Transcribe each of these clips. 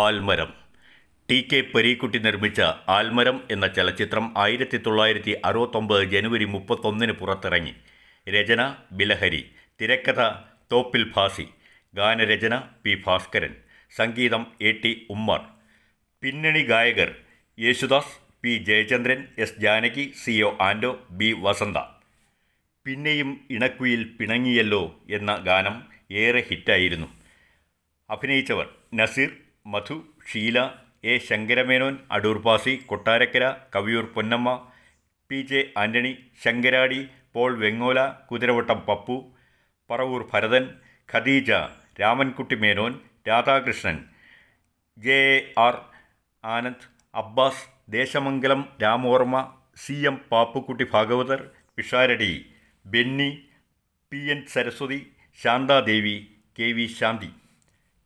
ആൽമരം. T K Pareekutty നിർമ്മിച്ച ആൽമരം എന്ന ചലച്ചിത്രം 1969 ജനുവരി 31 പുറത്തിറങ്ങി. രചന ബിലഹരി, തിരക്കഥ തോപ്പിൽ ഭാസി, ഗാനരചന പി ഭാസ്കരൻ, സംഗീതം എ.ടി. ഉമ്മർ. പിന്നണി ഗായകർ Yesudas, P Jayachandran, S Janaki, C O. Anto, B Vasantha. പിന്നെയും ഇണക്കുയിൽ പിണങ്ങിയല്ലോ എന്ന ഗാനം ഏറെ ഹിറ്റായിരുന്നു. അഭിനയിച്ചവർ Nazir, Madhu, Sheela, A Sankaramenon, Adoor Bhasi, Kottarakkara, Kaviyoor Ponnamma, P J Antony, Sankaradi, Paul Vengola, Kuthiravattam Pappu, Paravoor Bharathan, Khadeeja, Ramankutty Menon, Radhakrishnan, J R Anand, Abbas, Desamangalam Ramorma, C M Pappukutty Bhagavathar, Pisharody, Benny, P N Saraswathi, Santhadevi, K V Santhi.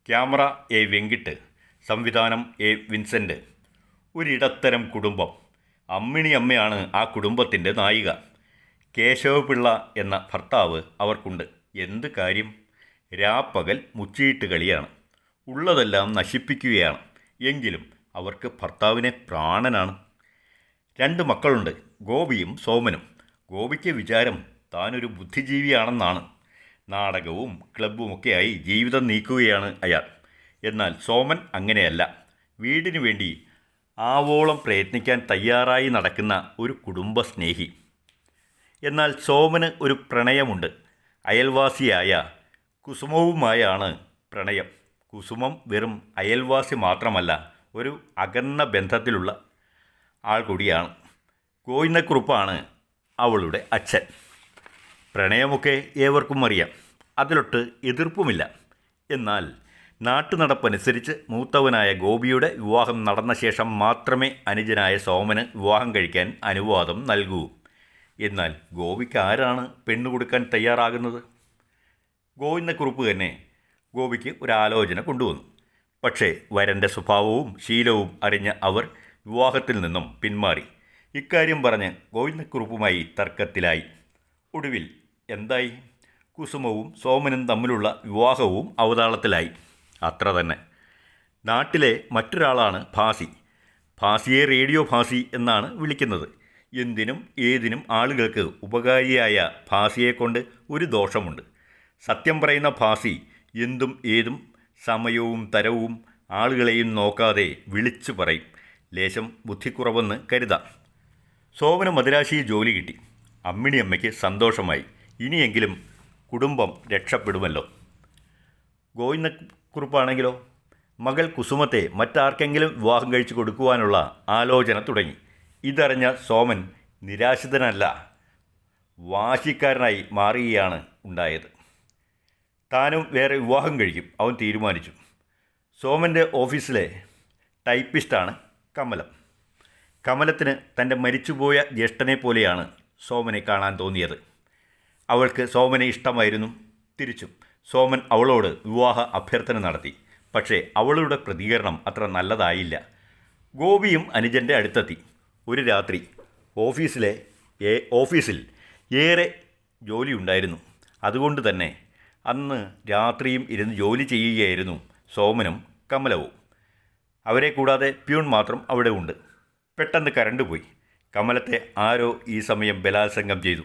Camera A Venkit, സംവിധാനം എ വിൻസെൻ്റ്. ഒരിടത്തരം കുടുംബം. അമ്മിണി അമ്മയാണ് ആ കുടുംബത്തിൻ്റെ നായിക. കേശവപിള്ള എന്ന ഭർത്താവ് അവർക്കുണ്ട്. എന്ത് കാര്യം? രാപ്പകൽ മുച്ചിയിട്ട് കളിയാണ്. ഉള്ളതെല്ലാം നശിപ്പിക്കുകയാണ്. എങ്കിലും അവർക്ക് ഭർത്താവിനെ പ്രാണനാണ്. 2 മക്കളുണ്ട്, ഗോപിയും സോമനും. ഗോപിക്ക് വിചാരം താനൊരു ബുദ്ധിജീവിയാണെന്നാണ്. നാടകവും ക്ലബ്ബുമൊക്കെയായി ജീവിതം നീക്കുകയാണ് അയാൾ. എന്നാൽ സോമൻ അങ്ങനെയല്ല. വീടിനു വേണ്ടി ആവോളം പ്രയത്നിക്കാൻ തയ്യാറായി നടക്കുന്ന ഒരു കുടുംബസ്നേഹി. എന്നാൽ സോമന് ഒരു പ്രണയമുണ്ട്. അയൽവാസിയായ കുസുമവുമായാണ് പ്രണയം. കുസുമം വെറും അയൽവാസി മാത്രമല്ല, ഒരു അകന്ന ബന്ധത്തിലുള്ള ആൾ കൂടിയാണ്. ഗോവിന്ദക്കുറുപ്പാണ് അവളുടെ അച്ഛൻ. പ്രണയമൊക്കെ ഏവർക്കും അറിയാം, അതിലൊട്ട് എതിർപ്പുമില്ല. എന്നാൽ നാട്ടുനടപ്പനുസരിച്ച് മൂത്തവനായ ഗോപിയുടെ വിവാഹം നടന്ന ശേഷം മാത്രമേ അനുജനായ സോമന് വിവാഹം കഴിക്കാൻ അനുവാദം നൽകൂ. എന്നാൽ ഗോപിക്ക് ആരാണ് പെണ്ണു കൊടുക്കാൻ തയ്യാറാകുന്നത്? ഗോവിന്ദക്കുറുപ്പ് തന്നെ ഗോപിക്ക് ഒരാലോചന കൊണ്ടുവന്നു. പക്ഷേ വരൻ്റെ സ്വഭാവവും ശീലവും അറിഞ്ഞ അവർ വിവാഹത്തിൽ നിന്നും പിന്മാറി. ഇക്കാര്യം പറഞ്ഞ് ഗോവിന്ദക്കുറുപ്പുമായി തർക്കത്തിലായി. ഒടുവിൽ എന്തായി? കുസുമവും സോമനും തമ്മിലുള്ള വിവാഹവും അവതാളത്തിലായി. അത്ര തന്നെ. നാട്ടിലെ മറ്റൊരാളാണ് ഭാസി. ഭാസിയെ റേഡിയോ ഭാസി എന്നാണ് വിളിക്കുന്നത്. എന്തിനും ഏതിനും ആളുകൾക്ക് ഉപകാരിയായ ഭാസിയെക്കൊണ്ട് ഒരു ദോഷമുണ്ട്. സത്യം പറയുന്ന ഭാസി എന്തും ഏതും സമയവും തരവും ആളുകളെയും നോക്കാതെ വിളിച്ചു പറയും. ലേശം ബുദ്ധിക്കുറവെന്ന് കരുതാം. സോമന് മദിരാശിയിൽ ജോലി കിട്ടി. അമ്മിണിയമ്മയ്ക്ക് സന്തോഷമായി. ഇനിയെങ്കിലും കുടുംബം രക്ഷപ്പെടുമല്ലോ. ഗോവിന്ദക്കുറുപ്പാണെങ്കിലോ മകൾ കുസുമത്തെ മറ്റാർക്കെങ്കിലും വിവാഹം കഴിച്ചു കൊടുക്കുവാനുള്ള ആലോചന തുടങ്ങി. ഇതറിഞ്ഞ സോമൻ നിരാശിതനല്ല, വാശിക്കാരനായി മാറുകയാണ് ഉണ്ടായത്. താനും വേറെ വിവാഹം കഴിക്കും അവൻ തീരുമാനിച്ചു. സോമൻ്റെ ഓഫീസിലെ ടൈപ്പിസ്റ്റാണ് കമലം. കമലത്തിന് തൻ്റെ മരിച്ചുപോയ ജ്യേഷ്ഠനെ പോലെയാണ് സോമനെ കാണാൻ തോന്നിയത്. അവൾക്ക് സോമനെ ഇഷ്ടമായിരുന്നു. തിരിച്ചും സോമൻ അവളോട് വിവാഹ അഭ്യർത്ഥന നടത്തി. പക്ഷേ അവളുടെ പ്രതികരണം അത്ര നല്ലതായില്ല. ഗോപിയും അനുജൻ്റെ അടുത്തെത്തി. ഒരു രാത്രി ഓഫീസിൽ ഏറെ ജോലിയുണ്ടായിരുന്നു. അതുകൊണ്ട് തന്നെ അന്ന് രാത്രിയും ഇരുന്ന് ജോലി ചെയ്യുകയായിരുന്നു സോമനും കമലവും. അവരെ കൂടാതെ പ്യൂൺ മാത്രം അവിടെ ഉണ്ട്. പെട്ടെന്ന് കറണ്ട് പോയി. കമലത്തെ ആരോ ഈ സമയം ബലാത്സംഗം ചെയ്തു.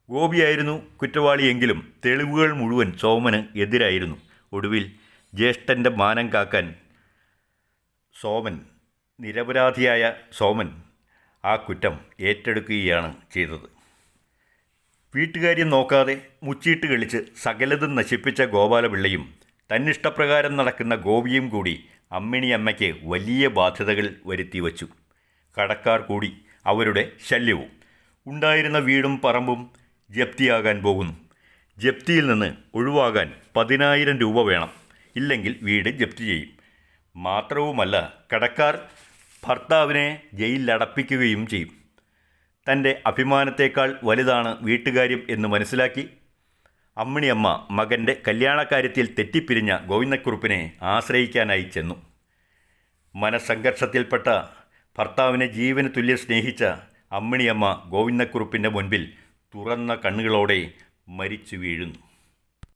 ഗോപിയായിരുന്നു കുറ്റവാളിയെങ്കിലും തെളിവുകൾ മുഴുവൻ സോമന് എതിരായിരുന്നു. ഒടുവിൽ ജ്യേഷ്ഠൻ്റെ മാനം കാക്കാൻ നിരപരാധിയായ സോമൻ ആ കുറ്റം ഏറ്റെടുക്കുകയാണ് ചെയ്തത്. വീട്ടുകാര്യം നോക്കാതെ മുച്ചീട്ട് കളിച്ച് സകലതും നശിപ്പിച്ച ഗോപാലപിള്ളയും തന്നിഷ്ടപ്രകാരം നടക്കുന്ന ഗോപിയും കൂടി അമ്മിണിയമ്മയ്ക്ക് വലിയ ബാധ്യതകൾ വരുത്തി വച്ചു. കടക്കാർ കൂടി അവരുടെ ശല്യവും. ഉണ്ടായിരുന്ന വീടും പറമ്പും ജപ്തിയാകാൻ പോകുന്നു. ജപ്തിയിൽ നിന്ന് ഒഴിവാകാൻ 10,000 രൂപ വേണം. ഇല്ലെങ്കിൽ വീട് ജപ്തി ചെയ്യും. മാത്രവുമല്ല, കടക്കാർ ഭർത്താവിനെ ജയിലിലടപ്പിക്കുകയും ചെയ്യും. തൻ്റെ അഭിമാനത്തേക്കാൾ വലുതാണ് വീട്ടുകാര്യം എന്ന് മനസ്സിലാക്കി അമ്മിണിയമ്മ മകൻ്റെ കല്യാണക്കാര്യത്തിൽ തെറ്റിപ്പിരിഞ്ഞ ഗോവിന്ദക്കുറുപ്പിനെ ആശ്രയിക്കാനായി ചെന്നു. മനസ്സംഘർഷത്തിൽപ്പെട്ട ഭർത്താവിനെ ജീവന് തുല്യം സ്നേഹിച്ച അമ്മിണിയമ്മ ഗോവിന്ദക്കുറുപ്പിൻ്റെ മുൻപിൽ തുറന്ന കണ്ണുകളോടെ മരിച്ചു വീഴുന്നു.